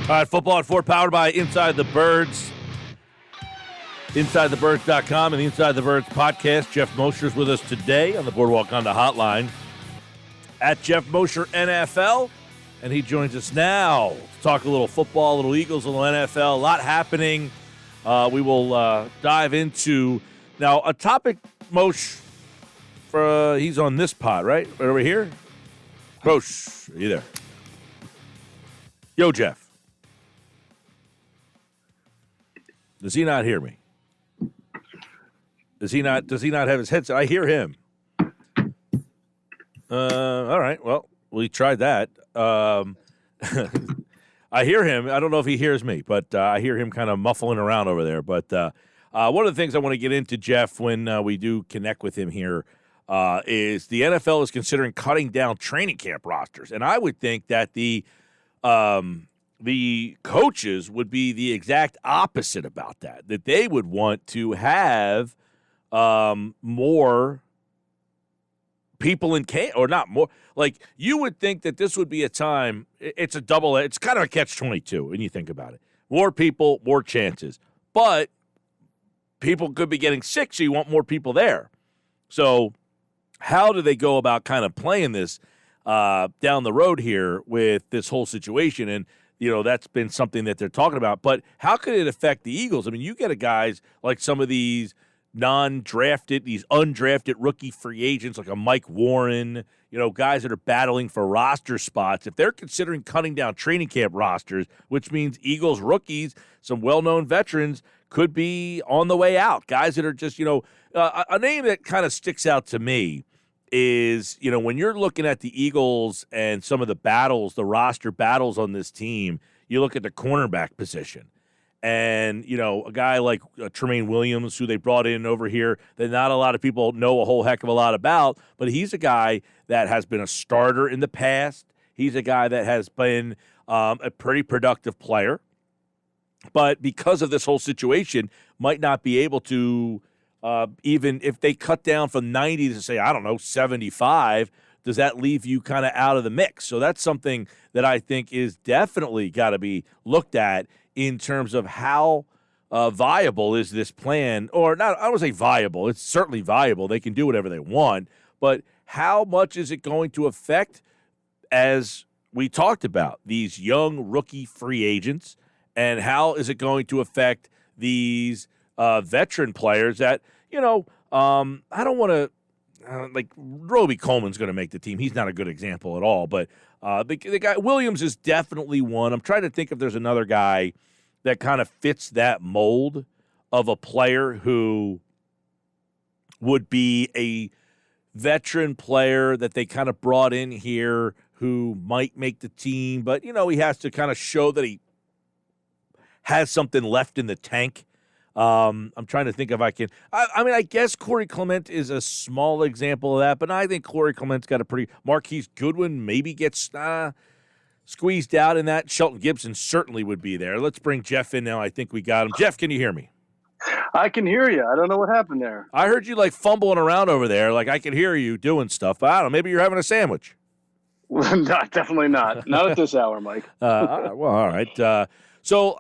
All right, Football at 4 powered by Inside the Birds. InsideTheBirds.com and the Inside the Birds podcast. Geoff Mosher is with us today on the Boardwalk Honda Hotline at Geoff Mosher NFL. And he joins us now to talk a little football, a little Eagles, a little NFL. A lot happening. We will dive into now a topic, Moshe, he's on this pod, right? Right over here? Moshe, are you there? Yo, Geoff. Does he not hear me? Does he not have his headset? I hear him. All right. Well, we tried that. I hear him. I don't know if he hears me, but I hear him kind of muffling around over there. But one of the things I want to get into, Geoff, when we do connect with him here, is the NFL is considering cutting down training camp rosters. And I would think that the coaches would be the exact opposite about that they would want to have more people in camp, or not more. Like, you would think that this would be a time, it's kind of a catch-22 when you think about it. More people, more chances. But people could be getting sick, so you want more people there. So how do they go about kind of playing this down the road here with this whole situation? And, you know, that's been something that they're talking about. But how could it affect the Eagles? I mean, you get a guys like some of these non-drafted, these undrafted rookie free agents like a Mike Warren, you know, guys that are battling for roster spots. If they're considering cutting down training camp rosters, which means Eagles rookies, some well-known veterans, could be on the way out. Guys that are just, you know, a name that kind of sticks out to me is, you know, when you're looking at the Eagles and some of the battles, the roster battles on this team, you look at the cornerback position. And, you know, a guy like Tremaine Williams, who they brought in over here, that not a lot of people know a whole heck of a lot about, but he's a guy that has been a starter in the past. He's a guy that has been a pretty productive player. But because of this whole situation, might not be able to, even if they cut down from 90 to, say, I don't know, 75, does that leave you kind of out of the mix? So that's something that I think is definitely got to be looked at in terms of how viable is this plan, or not. I don't want to say viable. It's certainly viable. They can do whatever they want, but how much is it going to affect, as we talked about, these young rookie free agents, and how is it going to affect these veteran players that, you know, I don't want to, like Roby Coleman's going to make the team. He's not a good example at all, but the guy Williams is definitely one. I'm trying to think if there's another guy that kind of fits that mold of a player who would be a veteran player that they kind of brought in here who might make the team, but, you know, he has to kind of show that he has something left in the tank. I'm trying to think if I can. I mean, I guess Corey Clement is a small example of that, but I think Corey Clement's got a pretty. Marquise Goodwin maybe gets squeezed out in that. Shelton Gibson certainly would be there. Let's bring Geoff in now. I think we got him. Geoff, can you hear me? I can hear you. I don't know what happened there. I heard you like fumbling around over there. Like I could hear you doing stuff, but I don't know. Maybe you're having a sandwich. No, definitely not. Not at this hour, Mike. Well, all right. So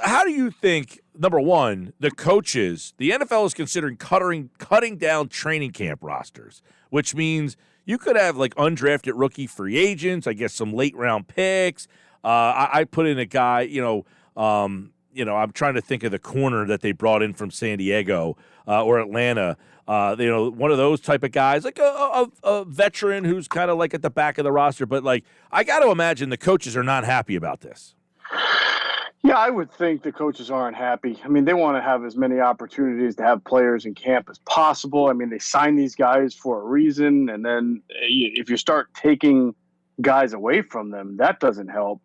how do you think, number one, the coaches, the NFL is considering cutting down training camp rosters, which means you could have like undrafted rookie free agents, I guess some late round picks. I put in a guy, I'm trying to think of the corner that they brought in from San Diego or Atlanta. One of those type of guys, like a veteran who's kind of like at the back of the roster. But like, I got to imagine the coaches are not happy about this. Yeah, I would think the coaches aren't happy. I mean, they want to have as many opportunities to have players in camp as possible. I mean, they sign these guys for a reason, and then if you start taking guys away from them, that doesn't help.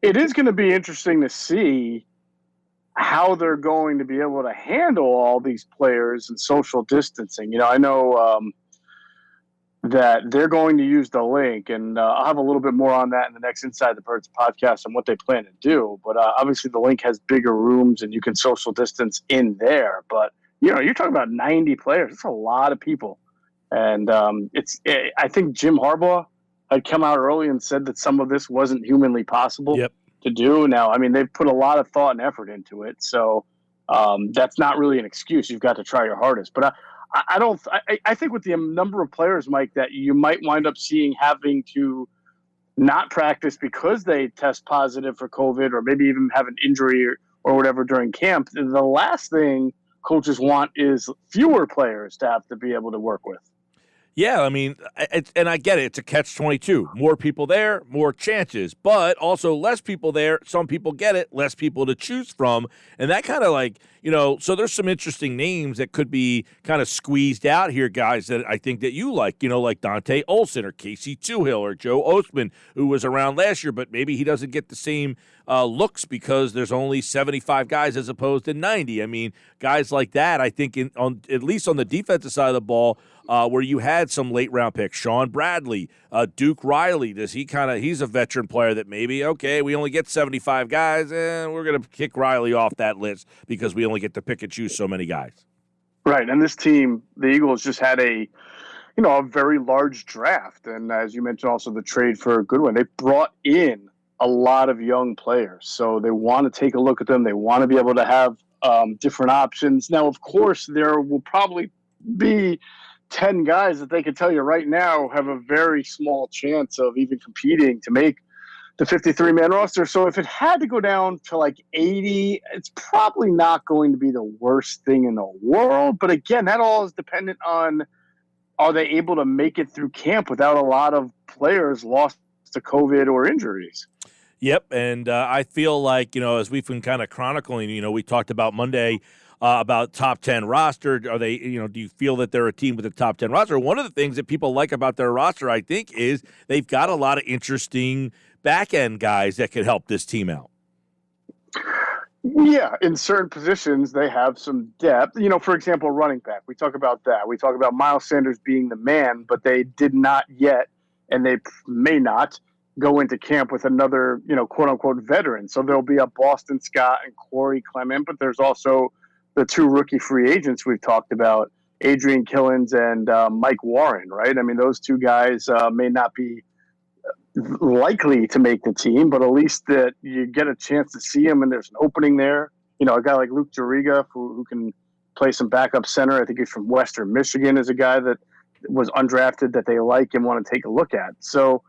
It is going to be interesting to see how they're going to be able to handle all these players and social distancing. I know that they're going to use the link, and I'll have a little bit more on that in the next Inside the Birds podcast on what they plan to do. But obviously the link has bigger rooms and you can social distance in there. But, you're talking about 90 players. It's a lot of people. And I think Jim Harbaugh had come out early and said that some of this wasn't humanly possible. Yep. to do. Now, I mean, they've put a lot of thought and effort into it, so that's not really an excuse. You've got to try your hardest. But I think with the number of players, Mike, that you might wind up seeing having to not practice because they test positive for COVID or maybe even have an injury or whatever during camp, the last thing coaches want is fewer players to have to be able to work with. Yeah, I mean, and I get it. It's a catch-22. More people there, more chances. But also less people there, some people get it, less people to choose from. And that kind of like, so there's some interesting names that could be kind of squeezed out here, guys, that I think that you like, like Dante Olson or Casey Toohill or Joe Ostman, who was around last year, but maybe he doesn't get the same looks because there's only 75 guys as opposed to 90. I mean, guys like that, I think, at least on the defensive side of the ball, where you had some late-round picks, Sean Bradley, Duke Riley, he's a veteran player that maybe, okay, we only get 75 guys, and we're going to kick Riley off that list because we only get to pick and choose so many guys. Right, and this team, the Eagles, just had a very large draft, and as you mentioned also the trade for Goodwin, they brought in a lot of young players, so they want to take a look at them. They want to be able to have different options. Now, of course, there will probably be 10 guys that they could tell you right now have a very small chance of even competing to make the 53-man roster. So if it had to go down to like 80, it's probably not going to be the worst thing in the world. But again, that all is dependent on, are they able to make it through camp without a lot of players lost to COVID or injuries? Yep, and I feel like, as we've been kind of chronicling, we talked about Monday about top 10 roster. Are they, do you feel that they're a team with a top 10 roster? One of the things that people like about their roster, I think, is they've got a lot of interesting back-end guys that could help this team out. Yeah, in certain positions, they have some depth. For example, running back. We talk about that. We talk about Miles Sanders being the man, but they did not yet, and they may not, go into camp with another, quote-unquote veteran. So there'll be a Boston Scott and Corey Clement, but there's also the two rookie free agents we've talked about, Adrian Killens and Mike Warren, right? I mean, those two guys may not be likely to make the team, but at least that you get a chance to see them and there's an opening there. A guy like Luke Juriga who can play some backup center. I think he's from Western Michigan, is a guy that was undrafted that they like and want to take a look at. So,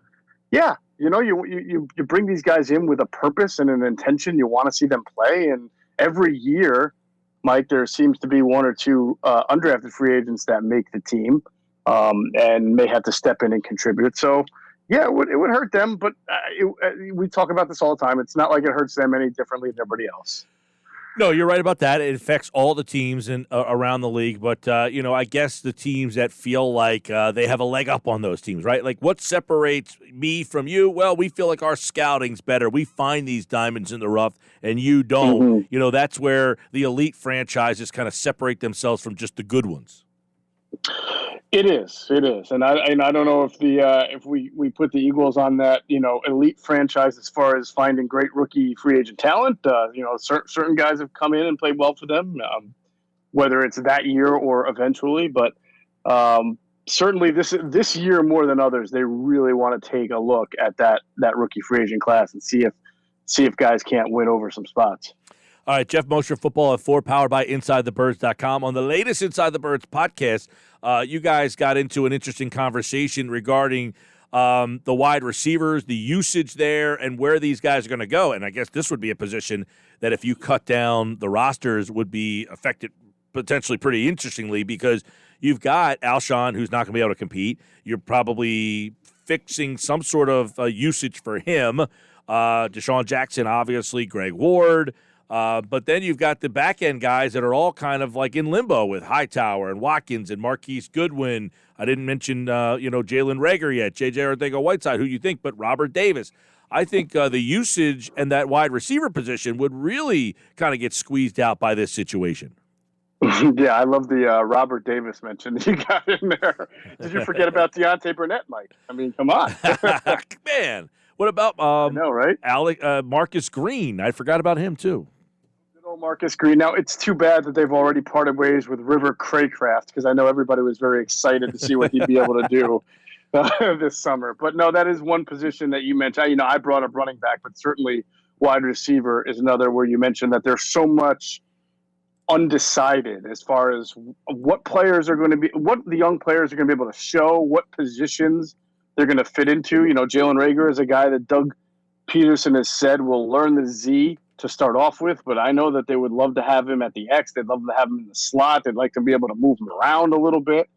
yeah, you bring these guys in with a purpose and an intention. You want to see them play, and every year, Mike, there seems to be one or two undrafted free agents that make the team and may have to step in and contribute. So, yeah, it would hurt them, but we talk about this all the time. It's not like it hurts them any differently than everybody else. No, you're right about that. It affects all the teams around the league, but, I guess the teams that feel like they have a leg up on those teams, right? Like, what separates me from you? Well, we feel like our scouting's better. We find these diamonds in the rough, and you don't. Mm-hmm. That's where the elite franchises kind of separate themselves from just the good ones. It is, and I don't know if we put the Eagles on that elite franchise as far as finding great rookie free agent talent. Certain guys have come in and played well for them, whether it's that year or eventually. But certainly this year more than others, they really want to take a look at that rookie free agent class and see if guys can't win over some spots. All right, Geoff Mosher, Football at 4, powered by InsideTheBirds.com. On the latest Inside the Birds podcast, you guys got into an interesting conversation regarding the wide receivers, the usage there, and where these guys are going to go. And I guess this would be a position that if you cut down the rosters would be affected potentially pretty interestingly because you've got Alshon, who's not going to be able to compete. You're probably fixing some sort of usage for him. Deshaun Jackson, obviously, Greg Ward. But then you've got the back-end guys that are all kind of like in limbo with Hightower and Watkins and Marquise Goodwin. I didn't mention, Jalen Reagor yet, J.J. Arcega-Whiteside, who you think, but Robert Davis. I think the usage and that wide receiver position would really kind of get squeezed out by this situation. Yeah, I love the Robert Davis mention you got in there. Did you forget about Deontay Burnett, Mike? I mean, come on. Man, what about I know, right? Marcus Green? I forgot about him, too. Marcus Green. Now, it's too bad that they've already parted ways with River Craycraft because I know everybody was very excited to see what he'd be able to do this summer. But no, that is one position that you mentioned. I brought up running back, but certainly wide receiver is another where you mentioned that there's so much undecided as far as what players are going to be, what the young players are going to be able to show, what positions they're going to fit into. You know, Jalen Reagor is a guy that Doug Peterson has said will learn the Z to start off with, but I know that they would love to have him at the X. They'd love to have him in the slot. They'd like to be able to move him around a little bit.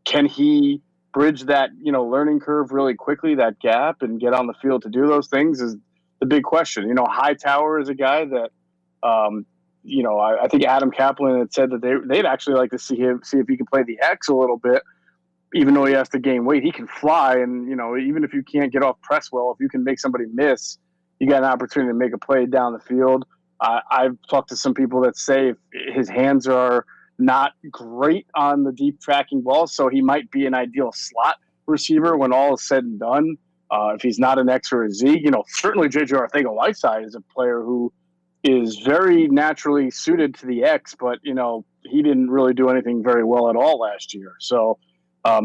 Can he bridge that, learning curve really quickly, that gap, and get on the field to do those things is the big question. Hightower is a guy that, I think Adam Kaplan had said that they'd actually like to see if he can play the X a little bit, even though he has to gain weight. He can fly, and, even if you can't get off press well, if you can make somebody miss, you got an opportunity to make a play down the field. I've talked to some people that say if his hands are not great on the deep tracking balls, so he might be an ideal slot receiver when all is said and done. If he's not an X or a Z, certainly J.J. Arcega-Whiteside is a player who is very naturally suited to the X, but, he didn't really do anything very well at all last year. So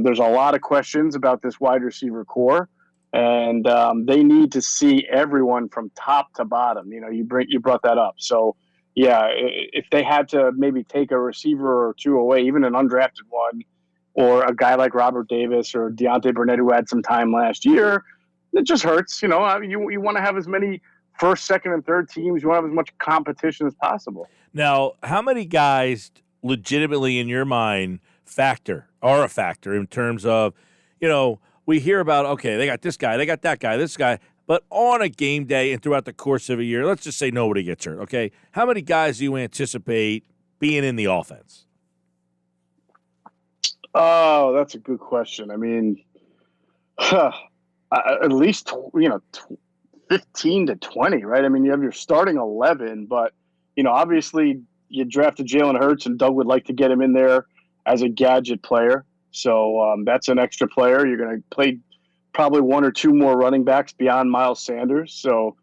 there's a lot of questions about this wide receiver core, and they need to see everyone from top to bottom. You brought that up. So, yeah, if they had to maybe take a receiver or two away, even an undrafted one, or a guy like Robert Davis or Deontay Burnett who had some time last year, it just hurts. You want to have as many first, second, and third teams. You want to have as much competition as possible. Now, how many guys legitimately in your mind are a factor in terms of, we hear about, okay, they got this guy, they got that guy, this guy, but on a game day and throughout the course of a year, let's just say nobody gets hurt, okay? How many guys do you anticipate being in the offense? Oh, that's a good question. I mean, at least 15 to 20, right? I mean, you have your starting 11, but obviously you drafted Jalen Hurts, and Doug would like to get him in there as a gadget player. So that's an extra player. You're going to play probably one or two more running backs beyond Miles Sanders. So,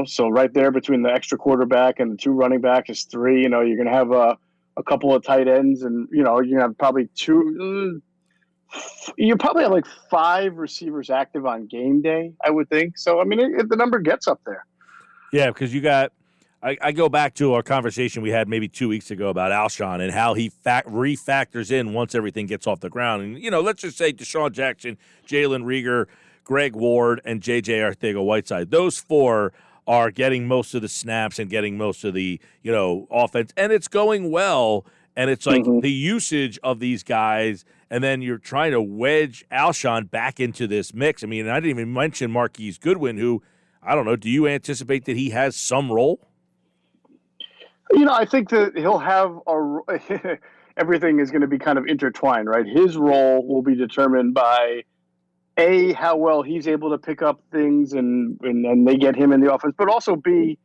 so right there between the extra quarterback and the two running back is three. You're going to have a couple of tight ends, and you're going to have probably two. You probably have like 5 receivers active on game day, I would think. So, I mean, the number gets up there. Yeah, because you got I go back to our conversation we had maybe 2 weeks ago about Alshon and how he refactors in once everything gets off the ground. And, let's just say Deshaun Jackson, Jalen Reagor, Greg Ward, and J.J. Arcega-Whiteside. Those 4 are getting most of the snaps and getting most of the, offense. And it's going well. And it's like the usage of these guys, and then you're trying to wedge Alshon back into this mix. I mean, I didn't even mention Marquise Goodwin, who, I don't know, do you anticipate that he has some role? I think that he'll have everything is going to be kind of intertwined, right? His role will be determined by A, how well he's able to pick up things and they get him in the offense, but also B,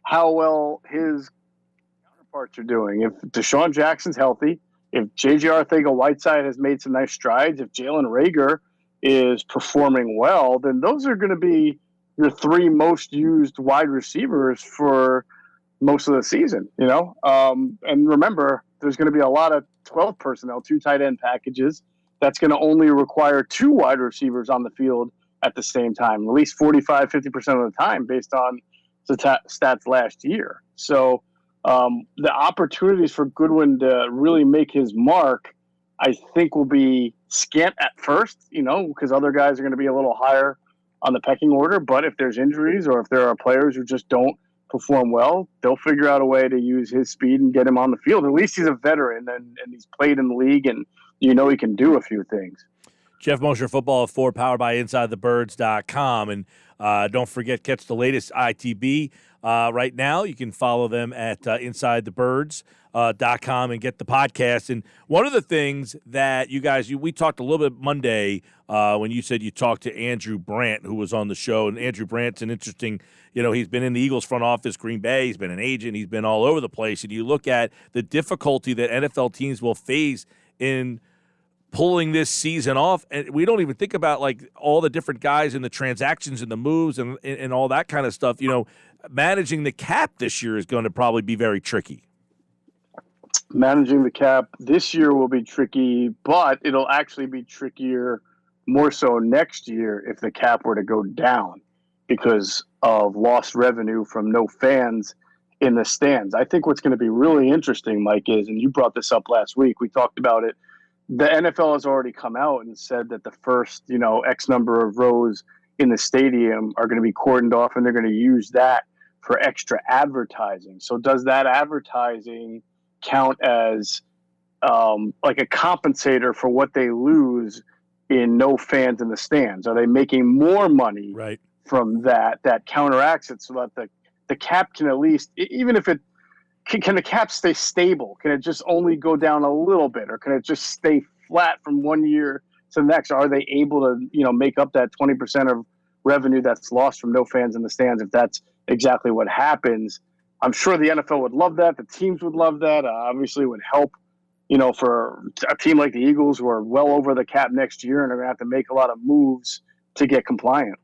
how well his counterparts are doing. If Deshaun Jackson's healthy, if J.J. Arcega-Whiteside has made some nice strides, if Jalen Reagor is performing well, then those are going to be your 3 most used wide receivers for most of the season, and remember, there's going to be a lot of 12 personnel, 2 tight end packages. That's going to only require 2 wide receivers on the field at the same time, at least 45, 50% of the time based on the stats last year. So the opportunities for Goodwin to really make his mark, I think, will be scant at first, because other guys are going to be a little higher on the pecking order. But if there's injuries or if there are players who just don't perform well, they'll figure out a way to use his speed and get him on the field. At least he's a veteran and he's played in the league, and he can do a few things. Geoff Mosher, Football at 4, powered by InsideTheBirds.com. And don't forget, catch the latest ITB right now. You can follow them at InsideTheBirds.com and get the podcast. And one of the things that we talked a little bit Monday when you said you talked to Andrew Brandt, who was on the show. And Andrew Brandt's an interesting, he's been in the Eagles front office, Green Bay. He's been an agent. He's been all over the place. And you look at the difficulty that NFL teams will face in pulling this season off, and we don't even think about like all the different guys and the transactions and the moves and all that kind of stuff. Managing the cap this year is going to probably be very tricky. Managing the cap this year will be tricky, but it'll actually be trickier more so next year if the cap were to go down. because of lost revenue from no fans in the stands. I think what's going to be really interesting, Mike, is, and you brought this up last week, we talked about it, the NFL has already come out and said that the first, X number of rows in the stadium are going to be cordoned off, and they're going to use that for extra advertising. So does that advertising count as like a compensator for what they lose in no fans in the stands? Are they making more money from that counteracts it, so that the cap can at least, even if it can the cap stay stable? Can it just only go down a little bit, or can it just stay flat from one year to the next? Are they able to make up that 20% of revenue that's lost from no fans in the stands? If that's exactly what happens, I'm sure the NFL would love that. The teams would love that. Obviously, it would help for a team like the Eagles, who are well over the cap next year and are going to have to make a lot of moves to get compliant.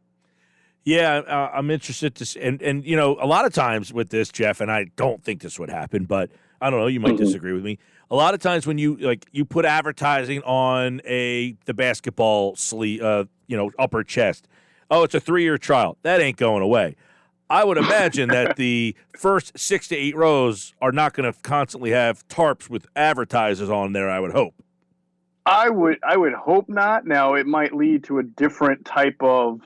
Yeah, I'm interested to see. And a lot of times with this, Geoff, and I don't think this would happen, but I don't know, you might disagree with me. A lot of times when you put advertising on the basketball sleeve, upper chest, oh, it's a 3-year trial. That ain't going away. I would imagine that the first 6 to 8 rows are not going to constantly have tarps with advertisers on there, I would hope. I would hope not. Now, it might lead to a different type of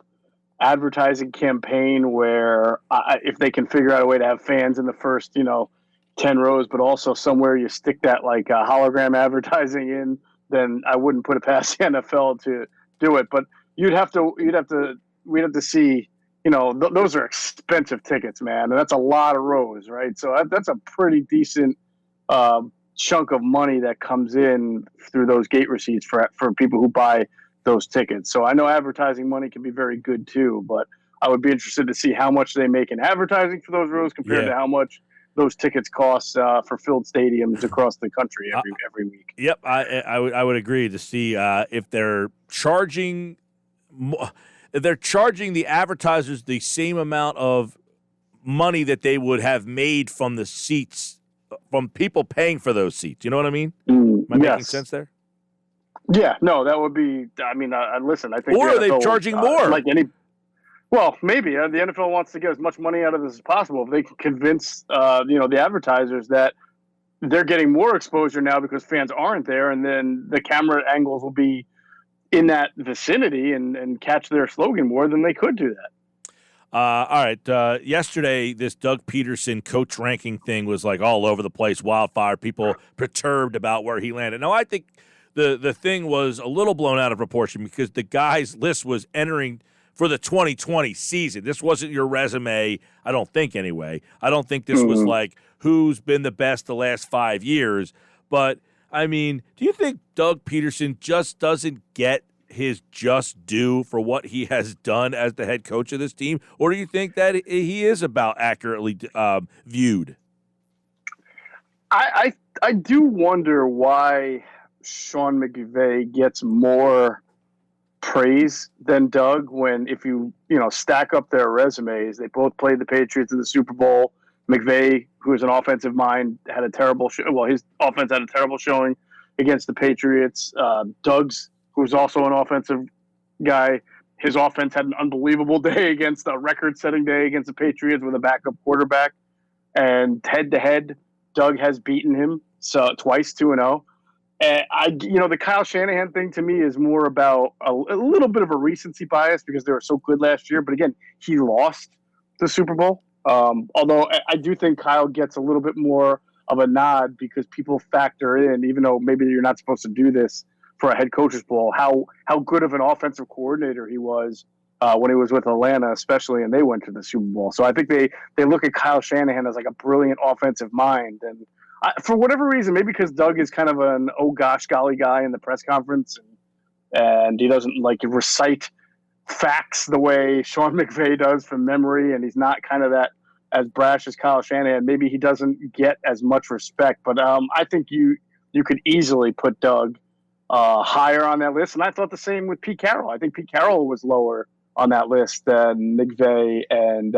advertising campaign where if they can figure out a way to have fans in the first 10 rows, but also somewhere you stick that like hologram advertising in, then I wouldn't put it past the NFL to do it. But we'd have to see, those are expensive tickets, man, and that's a lot of rows, right? So that's a pretty decent chunk of money that comes in through those gate receipts for people who buy those tickets. So I know advertising money can be very good too, but I would be interested to see how much they make in advertising for those rows compared to how much those tickets cost for filled stadiums across the country every week. Yep, I would agree to see if they're charging the advertisers the same amount of money that they would have made from the seats, from people paying for those seats. You know what I mean? Am I making sense there? Yeah, no, that would be. I mean, listen, I think. Or are they charging more? Well, maybe the NFL wants to get as much money out of this as possible. If they can convince, the advertisers that they're getting more exposure now because fans aren't there, and then the camera angles will be in that vicinity and catch their slogan more, then they could do that. All right. Yesterday, this Doug Pederson coach ranking thing was like all over the place, wildfire, people perturbed about where he landed. Now, I think the thing was a little blown out of proportion because the guy's list was entering for the 2020 season. This wasn't your resume, I don't think anyway. I don't think this was like who's been the best the last 5 years. But, I mean, do you think Doug Pederson just doesn't get his just due for what he has done as the head coach of this team? Or do you think that he is about accurately viewed? I do wonder why Sean McVay gets more praise than Doug when, if you stack up their resumes, they both played the Patriots in the Super Bowl. McVay, who is an offensive mind, had a terrible his offense had a terrible showing against the Patriots. Doug's, who's also an offensive guy, his offense had an unbelievable day against a record-setting day against the Patriots with a backup quarterback. And head-to-head, Doug has beaten him twice, 2-0. The Kyle Shanahan thing to me is more about a little bit of a recency bias because they were so good last year. But again, he lost the Super Bowl. Although I do think Kyle gets a little bit more of a nod because people factor in, even though maybe you're not supposed to do this for a head coach's bowl, how good of an offensive coordinator he was when he was with Atlanta, especially, and they went to the Super Bowl. So I think they look at Kyle Shanahan as like a brilliant offensive mind. And for whatever reason, maybe because Doug is kind of an oh gosh golly guy in the press conference, and he doesn't like recite facts the way Sean McVay does from memory, and he's not kind of that as brash as Kyle Shanahan. Maybe he doesn't get as much respect, but I think you could easily put Doug higher on that list. And I thought the same with Pete Carroll. I think Pete Carroll was lower on that list than McVay and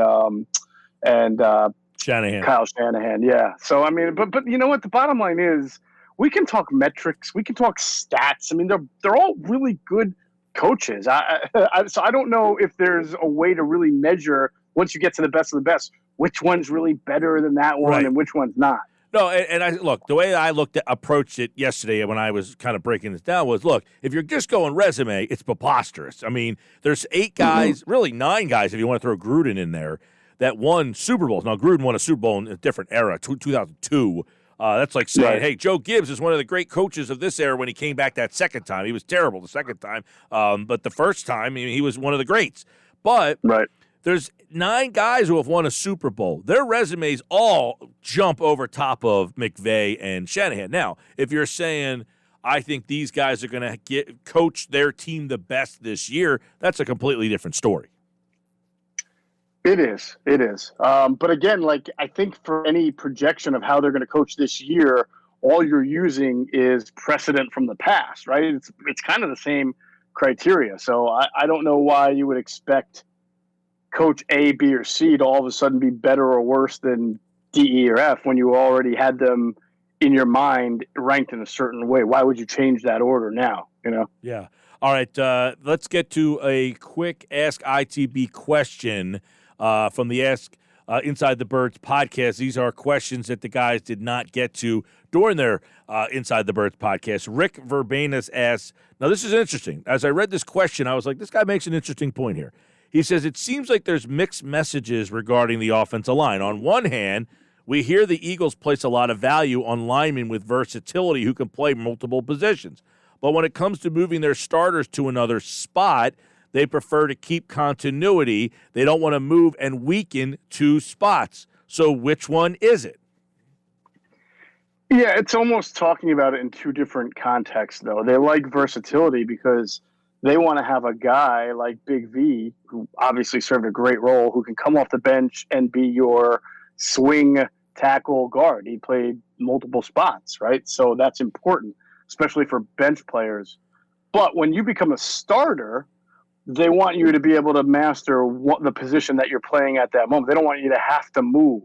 Shanahan. Kyle Shanahan, yeah. So, I mean, but you know what? The bottom line is we can talk metrics. We can talk stats. I mean, they're all really good coaches. So I don't know if there's a way to really measure once you get to the best of the best, which one's really better than that one and which one's not. No, and I look, the way I approached it yesterday when I was kind of breaking this down was, look, if you're just going resume, it's preposterous. I mean, there's 8 guys, really 9 guys if you want to throw Gruden in there, that won Super Bowls. Now, Gruden won a Super Bowl in a different era, 2002. That's like saying, hey, Joe Gibbs is one of the great coaches of this era when he came back that second time. He was terrible the second time, but the first time, he was one of the greats. But there's 9 guys who have won a Super Bowl. Their resumes all jump over top of McVay and Shanahan. Now, if you're saying, I think these guys are going to coach their team the best this year, that's a completely different story. It is. But again, I think for any projection of how they're going to coach this year, all you're using is precedent from the past, right? It's kind of the same criteria. So I don't know why you would expect coach A, B, or C to all of a sudden be better or worse than D, E, or F when you already had them in your mind ranked in a certain way. Why would you change that order now? Yeah. All right. Let's get to a quick Ask ITB question from the Ask Inside the Birds podcast. These are questions that the guys did not get to during their Inside the Birds podcast. Rick Verbanus asks, now this is interesting. As I read this question, I was like, this guy makes an interesting point here. He says, it seems like there's mixed messages regarding the offensive line. On one hand, we hear the Eagles place a lot of value on linemen with versatility who can play multiple positions. But when it comes to moving their starters to another spot, they prefer to keep continuity. They don't want to move and weaken 2 spots. So which one is it? Yeah, it's almost talking about it in 2 different contexts, though. They like versatility because they want to have a guy like Big V, who obviously served a great role, who can come off the bench and be your swing tackle guard. He played multiple spots, right? So that's important, especially for bench players. But when you become a starter, they want you to be able to master the position that you're playing at that moment. They don't want you to have to move,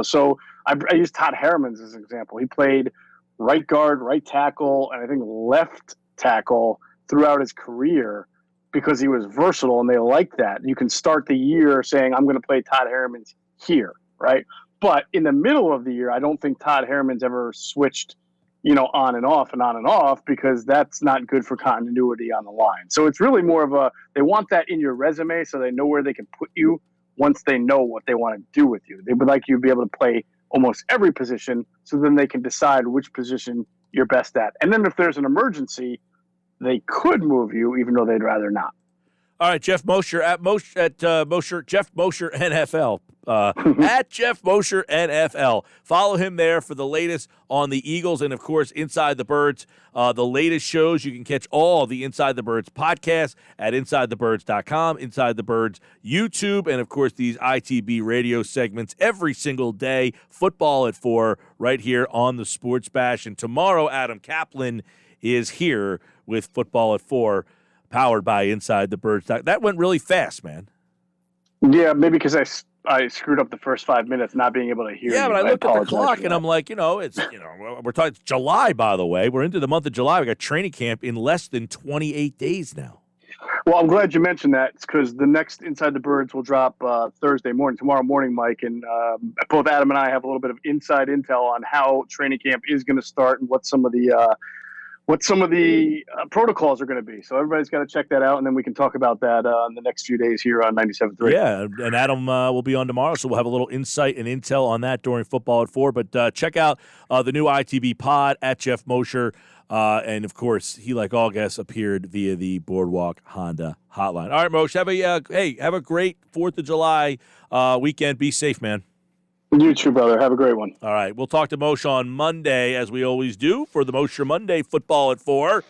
So I use Todd Herremans as an example. He played right guard, right tackle, and I think left tackle throughout his career because he was versatile, and they like that. You can start the year saying, I'm going to play Todd Herremans here, right? But in the middle of the year, I don't think Todd Herremans ever switched, on and off because that's not good for continuity on the line. So it's really more of they want that in your resume so they know where they can put you once they know what they want to do with you. They would like you to be able to play almost every position so then they can decide which position you're best at. And then if there's an emergency, they could move you, even though they'd rather not. All right, Geoff Mosher at Mosher, Geoff Mosher NFL. At Geoff Mosher NFL. Follow him there for the latest on the Eagles and, of course, Inside the Birds. The latest shows. You can catch all the Inside the Birds podcasts at InsideTheBirds.com, Inside the Birds YouTube, and, of course, these ITB radio segments every single day. Football at 4 right here on the Sports Bash. And tomorrow, Adam Kaplan is here with Football at 4, powered by Inside the Birds. That went really fast, man. Yeah, maybe because I screwed up the first 5 minutes not being able to hear you. Yeah, but I looked at the clock and I'm like, it's, we're talking July, by the way. We're into the month of July. We got training camp in less than 28 days now. Well, I'm glad you mentioned that because the next Inside the Birds will drop tomorrow morning, Mike. And both Adam and I have a little bit of inside intel on how training camp is going to start and what some of the protocols are going to be. So everybody's got to check that out, and then we can talk about that in the next few days here on 97.3. Yeah, and Adam will be on tomorrow, so we'll have a little insight and intel on that during Football at 4. But check out the new ITB pod at Geoff Mosher. And, of course, he, like all guests, appeared via the Boardwalk Honda hotline. All right, Moshe, have a great 4th of July weekend. Be safe, man. You too, brother. Have a great one. All right. We'll talk to Moshe on Monday, as we always do, for the Moshe Monday Football at 4.